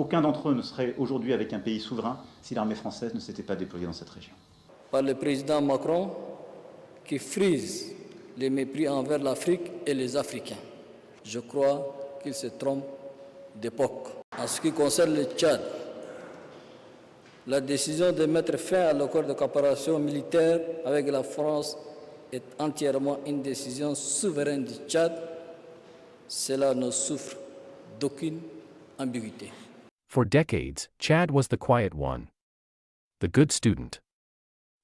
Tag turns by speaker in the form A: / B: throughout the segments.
A: Aucun d'entre eux ne serait aujourd'hui avec un pays souverain si l'armée française ne s'était pas déployée dans cette région.
B: Par le président Macron, qui frise les mépris envers l'Afrique et les Africains. Je crois qu'il se trompe d'époque. En ce qui concerne le Tchad, la décision de mettre fin à l'accord de coopération militaire avec la France est entièrement une décision souveraine du Tchad. Cela ne souffre d'aucune ambiguïté.
C: For decades, Chad was the quiet one, the good student,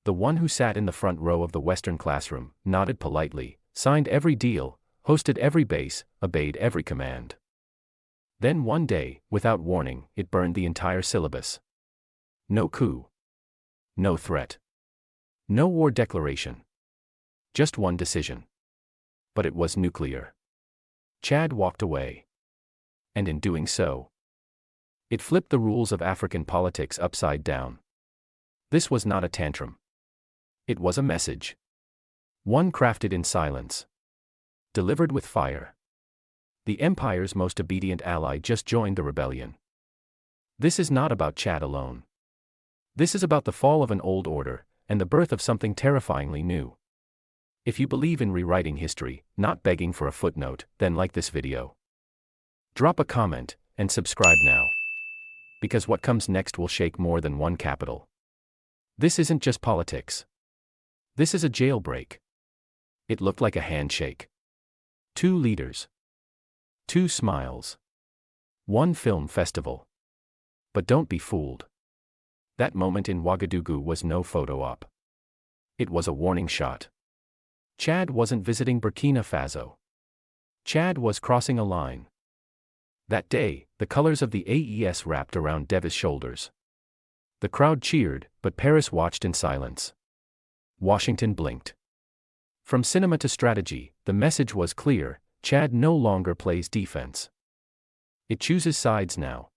C: the one who sat in the front row of the Western classroom, nodded politely, signed every deal, hosted every base, obeyed every command. Then one day, without warning, it burned the entire syllabus. No coup. No threat. No war declaration. Just one decision. But it was nuclear. Chad walked away. And in doing so, it flipped the rules of African politics upside down. This was not a tantrum. It was a message. One crafted in silence. Delivered with fire. The empire's most obedient ally just joined the rebellion. This is not about Chad alone. This is about the fall of an old order, and the birth of something terrifyingly new. If you believe in rewriting history, not begging for a footnote, then like this video. Drop a comment, and subscribe now. Because what comes next will shake more than one capital. This isn't just politics. This is a jailbreak. It looked like a handshake. 2 leaders. 2 smiles. 1 film festival. But don't be fooled. That moment in Ouagadougou was no photo op. It was a warning shot. Chad wasn't visiting Burkina Faso. Chad was crossing a line. That day, the colors of the AES wrapped around Devis' shoulders. The crowd cheered, but Paris watched in silence. Washington blinked. From cinema to strategy, the message was clear: Chad no longer plays defense. It chooses sides now.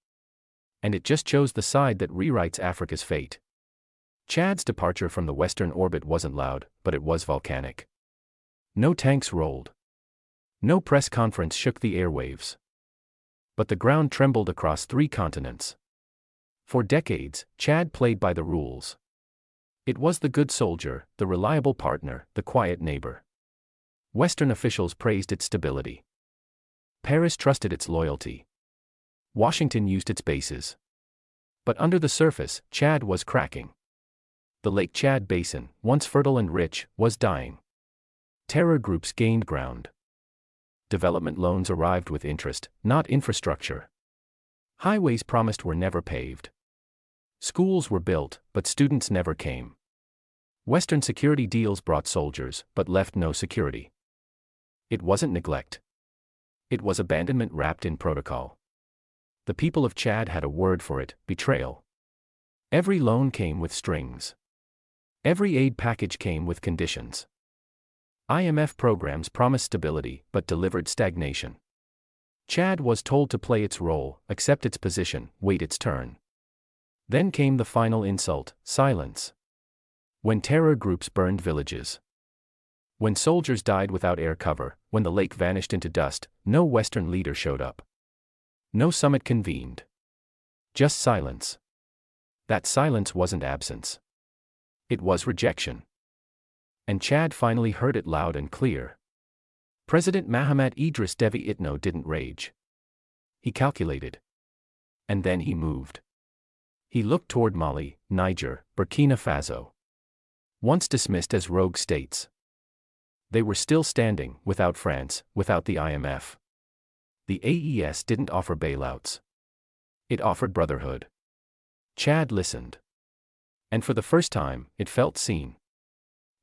C: And it just chose the side that rewrites Africa's fate. Chad's departure from the Western orbit wasn't loud, but it was volcanic. No tanks rolled. No press conference shook the airwaves. But the ground trembled across 3 continents. For decades, Chad played by the rules. It was the good soldier, the reliable partner, the quiet neighbor. Western officials praised its stability. Paris trusted its loyalty. Washington used its bases. But under the surface, Chad was cracking. The Lake Chad Basin, once fertile and rich, was dying. Terror groups gained ground. Development loans arrived with interest, not infrastructure. Highways promised were never paved. Schools were built, but students never came. Western security deals brought soldiers, but left no security. It wasn't neglect. It was abandonment wrapped in protocol. The people of Chad had a word for it: betrayal. Every loan came with strings. Every aid package came with conditions. IMF programs promised stability, but delivered stagnation. Chad was told to play its role, accept its position, wait its turn. Then came the final insult: silence. When terror groups burned villages. When soldiers died without air cover, when the lake vanished into dust, no Western leader showed up. No summit convened. Just silence. That silence wasn't absence. It was rejection. And Chad finally heard it loud and clear. President Mahamat Idris Deby Itno didn't rage. He calculated. And then he moved. He looked toward Mali, Niger, Burkina Faso. Once dismissed as rogue states. They were still standing, without France, without the IMF. The AES didn't offer bailouts. It offered brotherhood. Chad listened. And for the first time, it felt seen.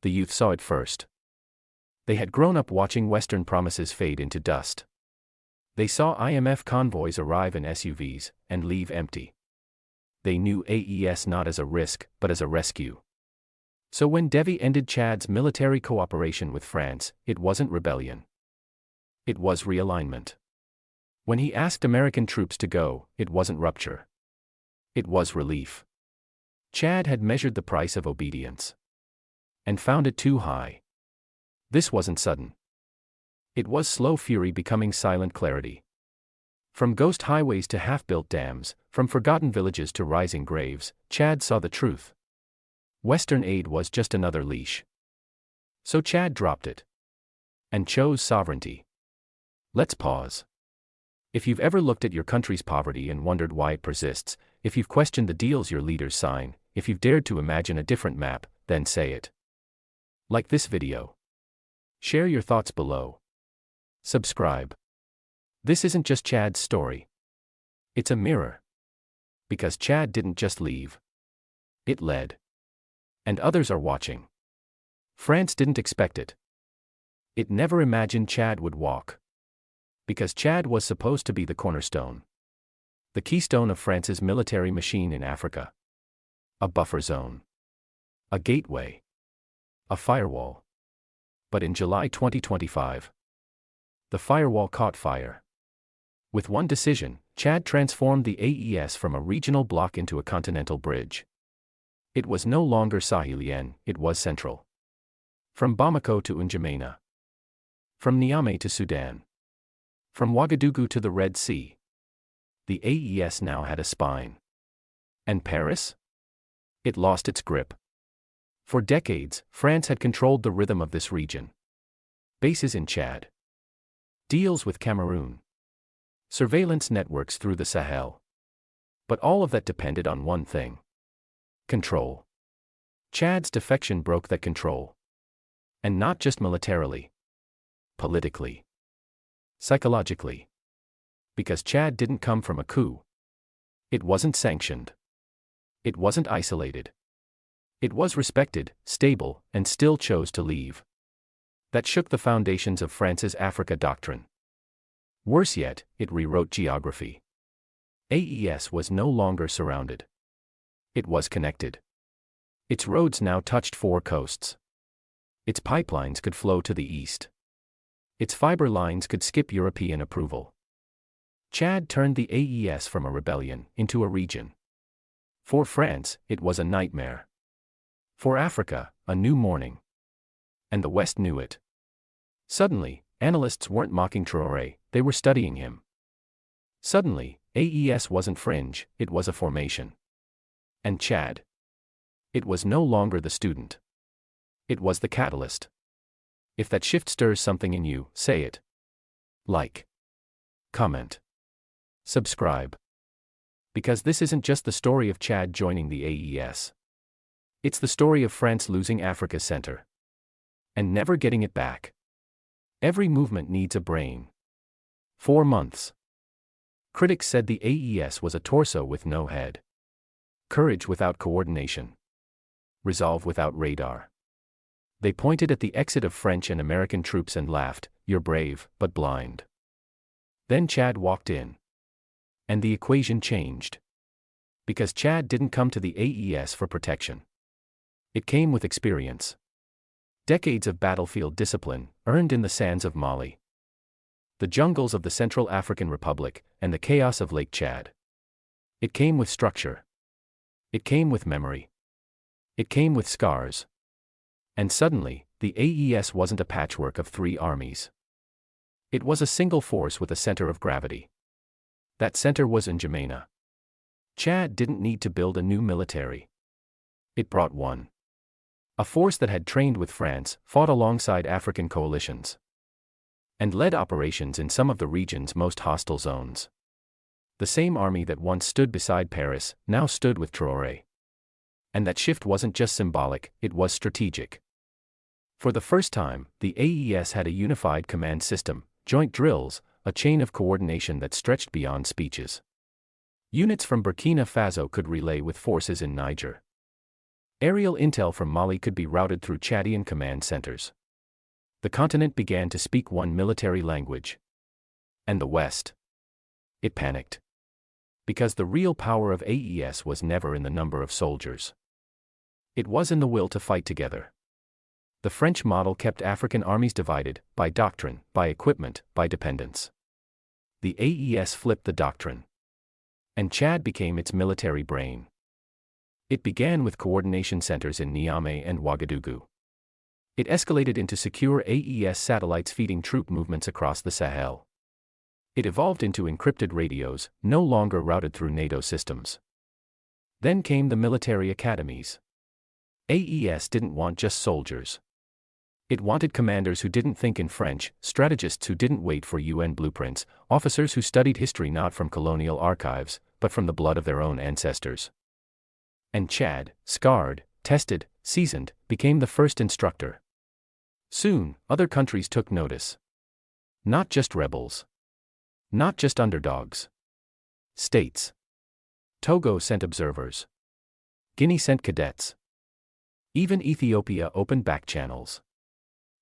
C: The youth saw it first. They had grown up watching Western promises fade into dust. They saw IMF convoys arrive in SUVs and leave empty. They knew AES not as a risk, but as a rescue. So when Deby ended Chad's military cooperation with France, it wasn't rebellion. It was realignment. When he asked American troops to go, it wasn't rupture. It was relief. Chad had measured the price of obedience. And found it too high. This wasn't sudden. It was slow fury becoming silent clarity. From ghost highways to half-built dams, From forgotten villages to rising graves, Chad saw the truth. Western aid was just another leash. So Chad dropped it. And chose sovereignty. Let's pause. If you've ever looked at your country's poverty and wondered why it persists, if you've questioned the deals your leaders sign, if you've dared to imagine a different map, then say it. Like this video. Share your thoughts below. Subscribe. This isn't just Chad's story. It's a mirror. Because Chad didn't just leave. It led. And others are watching. France didn't expect it. It never imagined Chad would walk. Because Chad was supposed to be the cornerstone. The keystone of France's military machine in Africa. A buffer zone. A gateway. A firewall. But in July 2025, the firewall caught fire. With one decision, Chad transformed the AES from a regional bloc into a continental bridge. It was no longer Sahelian, it was central. From Bamako to N'Djamena. From Niamey to Sudan. From Ouagadougou to the Red Sea. The AES now had a spine. And Paris? It lost its grip. For decades, France had controlled the rhythm of this region. Bases in Chad. Deals with Cameroon. Surveillance networks through the Sahel. But all of that depended on one thing. Control. Chad's defection broke that control. And not just militarily. Politically. Psychologically. Because Chad didn't come from a coup. It wasn't sanctioned. It wasn't isolated. It was respected, stable, and still chose to leave. That shook the foundations of France's Africa doctrine. Worse yet, it rewrote geography. AES was no longer surrounded. It was connected. Its roads now touched 4 coasts. Its pipelines could flow to the east. Its fiber lines could skip European approval. Chad turned the AES from a rebellion into a region. For France, it was a nightmare. For Africa, a new morning. And the West knew it. Suddenly, analysts weren't mocking Traore, they were studying him. Suddenly, AES wasn't fringe, it was a formation. And Chad? It was no longer the student. It was the catalyst. If that shift stirs something in you, say it. Like. Comment. Subscribe. Because this isn't just the story of Chad joining the AES. It's the story of France losing Africa's center. And never getting it back. Every movement needs a brain. 4 months. Critics said the AES was a torso with no head. Courage without coordination. Resolve without radar. They pointed at the exit of French and American troops and laughed, "You're brave, but blind." Then Chad walked in. And the equation changed. Because Chad didn't come to the AES for protection. It came with experience. Decades of battlefield discipline, earned in the sands of Mali. The jungles of the Central African Republic, and the chaos of Lake Chad. It came with structure. It came with memory. It came with scars. And suddenly, the AES wasn't a patchwork of 3 armies. It was a single force with a center of gravity. That center was N'Djamena. Chad didn't need to build a new military. It brought one. A force that had trained with France, fought alongside African coalitions. And led operations in some of the region's most hostile zones. The same army that once stood beside Paris, now stood with Traore. And that shift wasn't just symbolic, it was strategic. For the first time, the AES had a unified command system, joint drills, a chain of coordination that stretched beyond speeches. Units from Burkina Faso could relay with forces in Niger. Aerial intel from Mali could be routed through Chadian command centers. The continent began to speak one military language. And the West? It panicked. Because the real power of AES was never in the number of soldiers. It was in the will to fight together. The French model kept African armies divided, by doctrine, by equipment, by dependence. The AES flipped the doctrine. And Chad became its military brain. It began with coordination centers in Niamey and Ouagadougou. It escalated into secure AES satellites feeding troop movements across the Sahel. It evolved into encrypted radios, no longer routed through NATO systems. Then came the military academies. AES didn't want just soldiers. It wanted commanders who didn't think in French, strategists who didn't wait for UN blueprints, officers who studied history not from colonial archives, but from the blood of their own ancestors. And Chad, scarred, tested, seasoned, became the first instructor. Soon, other countries took notice. Not just rebels. Not just underdogs. States. Togo sent observers. Guinea sent cadets. Even Ethiopia opened back channels.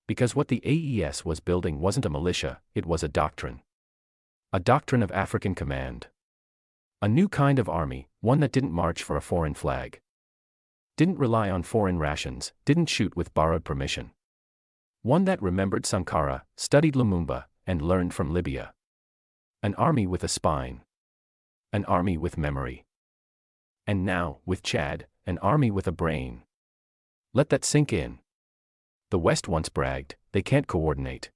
C: Because what the AES was building wasn't a militia, it was a doctrine. A doctrine of African command. A new kind of army, one that didn't march for a foreign flag. Didn't rely on foreign rations, didn't shoot with borrowed permission. One that remembered Sankara, studied Lumumba, and learned from Libya. An army with a spine. An army with memory. And now, with Chad, an army with a brain. Let that sink in. The West once bragged, they can't coordinate.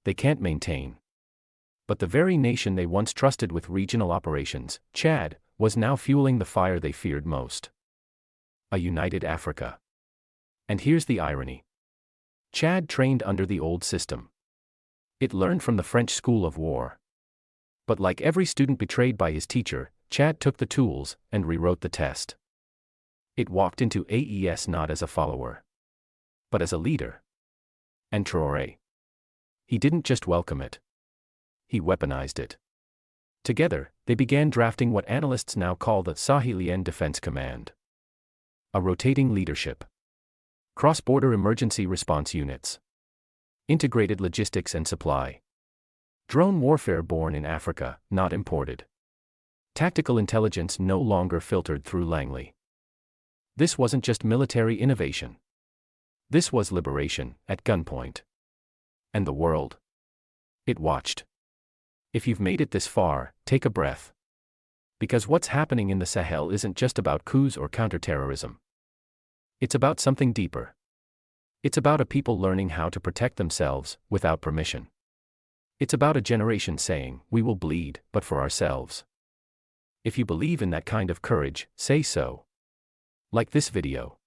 C: They can't maintain. But the very nation they once trusted with regional operations, Chad, was now fueling the fire they feared most. A united Africa. And here's the irony. Chad trained under the old system. It learned from the French School of War. But like every student betrayed by his teacher, Chad took the tools and rewrote the test. It walked into AES not as a follower, but as a leader. And Traore. He didn't just welcome it. He weaponized it. Together, they began drafting what analysts now call the Sahelian Defense Command. A rotating leadership. Cross-border emergency response units. Integrated logistics and supply. Drone warfare born in Africa, not imported. Tactical intelligence no longer filtered through Langley. This wasn't just military innovation. This was liberation, at gunpoint. And the world. It watched. If you've made it this far, take a breath. Because what's happening in the Sahel isn't just about coups or counterterrorism. It's about something deeper. It's about a people learning how to protect themselves, without permission. It's about a generation saying, we will bleed, but for ourselves. If you believe in that kind of courage, say so. Like this video.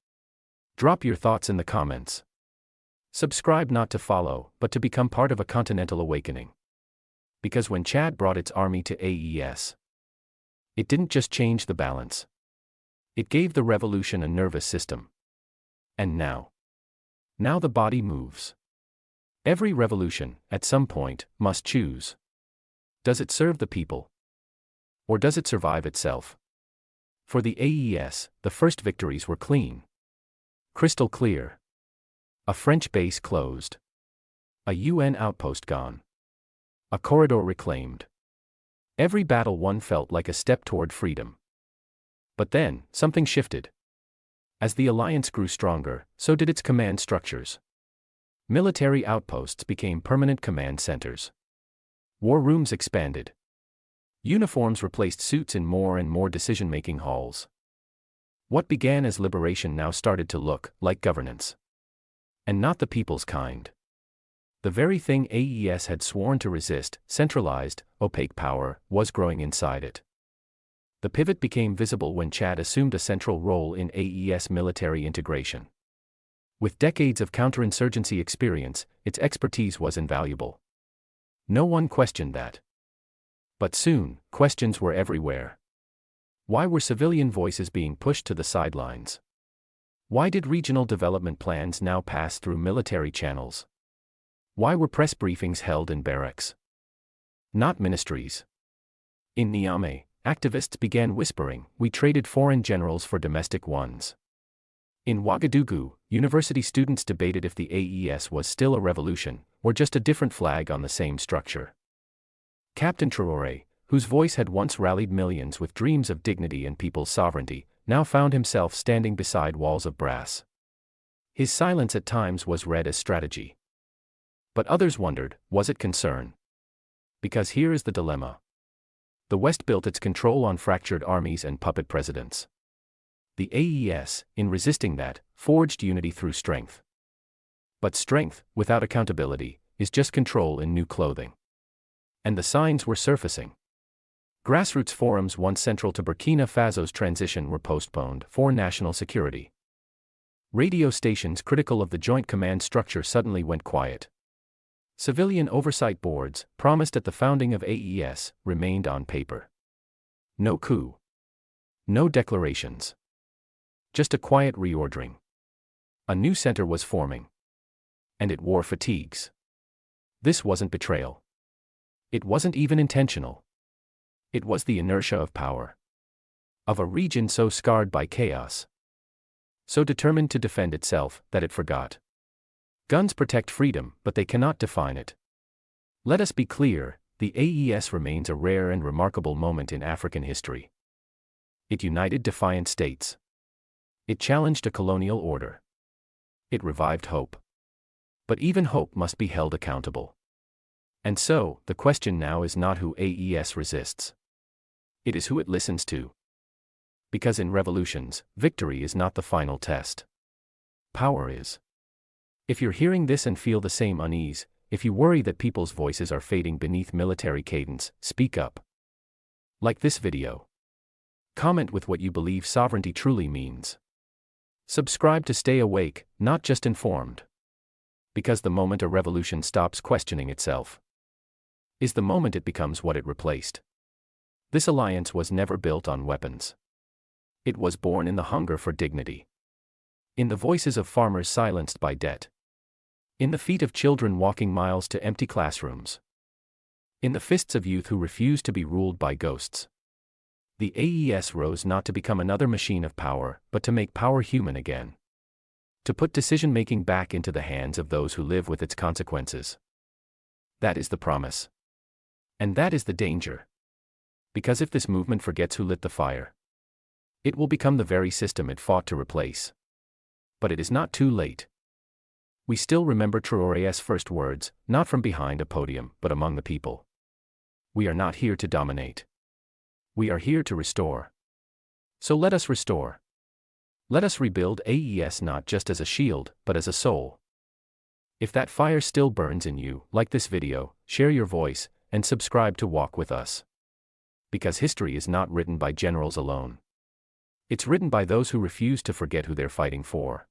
C: Drop your thoughts in the comments. Subscribe not to follow, but to become part of a continental awakening. Because when Chad brought its army to AES, it didn't just change the balance. It gave the revolution a nervous system. And now the body moves. Every revolution, at some point, must choose. Does it serve the people? Or does it survive itself? For the AES, the first victories were clean. Crystal clear. A French base closed. A UN outpost gone. A corridor reclaimed. Every battle won felt like a step toward freedom. But then, something shifted. As the alliance grew stronger, so did its command structures. Military outposts became permanent command centers. War rooms expanded. Uniforms replaced suits in more and more decision-making halls. What began as liberation now started to look like governance. And not the people's kind. The very thing AES had sworn to resist, centralized, opaque power, was growing inside it. The pivot became visible when Chad assumed a central role in AES military integration. With decades of counterinsurgency experience, its expertise was invaluable. No one questioned that. But soon, questions were everywhere. Why were civilian voices being pushed to the sidelines? Why did regional development plans now pass through military channels? Why were press briefings held in barracks? Not ministries. In Niamey, activists began whispering, we traded foreign generals for domestic ones. In Ouagadougou, university students debated if the AES was still a revolution, or just a different flag on the same structure. Captain Traore, whose voice had once rallied millions with dreams of dignity and people's sovereignty, now found himself standing beside walls of brass. His silence at times was read as strategy. But others wondered, was it concern? Because here is the dilemma. The West built its control on fractured armies and puppet presidents. The AES, in resisting that, forged unity through strength. But strength, without accountability, is just control in new clothing. And the signs were surfacing. Grassroots forums once central to Burkina Faso's transition were postponed for national security. Radio stations critical of the joint command structure suddenly went quiet. Civilian oversight boards, promised at the founding of AES, remained on paper. No coup. No declarations. Just a quiet reordering. A new center was forming. And it wore fatigues. This wasn't betrayal. It wasn't even intentional. It was the inertia of power. Of a region so scarred by chaos. So determined to defend itself that it forgot. Guns protect freedom, but they cannot define it. Let us be clear, the AES remains a rare and remarkable moment in African history. It united defiant states. It challenged a colonial order. It revived hope. But even hope must be held accountable. And so, the question now is not who AES resists. It is who it listens to. Because in revolutions, victory is not the final test. Power is. If you're hearing this and feel the same unease, if you worry that people's voices are fading beneath military cadence, speak up. Like this video. Comment with what you believe sovereignty truly means. Subscribe to stay awake, not just informed. Because the moment a revolution stops questioning itself is the moment it becomes what it replaced. This alliance was never built on weapons. It was born in the hunger for dignity. In the voices of farmers silenced by debt. In the feet of children walking miles to empty classrooms. In the fists of youth who refused to be ruled by ghosts. The AES rose not to become another machine of power, but to make power human again. To put decision-making back into the hands of those who live with its consequences. That is the promise. And that is the danger. Because if this movement forgets who lit the fire, it will become the very system it fought to replace. But it is not too late. We still remember Traore's first words, not from behind a podium, but among the people. We are not here to dominate. We are here to restore. So let us restore. Let us rebuild AES not just as a shield, but as a soul. If that fire still burns in you, like this video, share your voice, and subscribe to Walk With Us. Because history is not written by generals alone. It's written by those who refuse to forget who they're fighting for.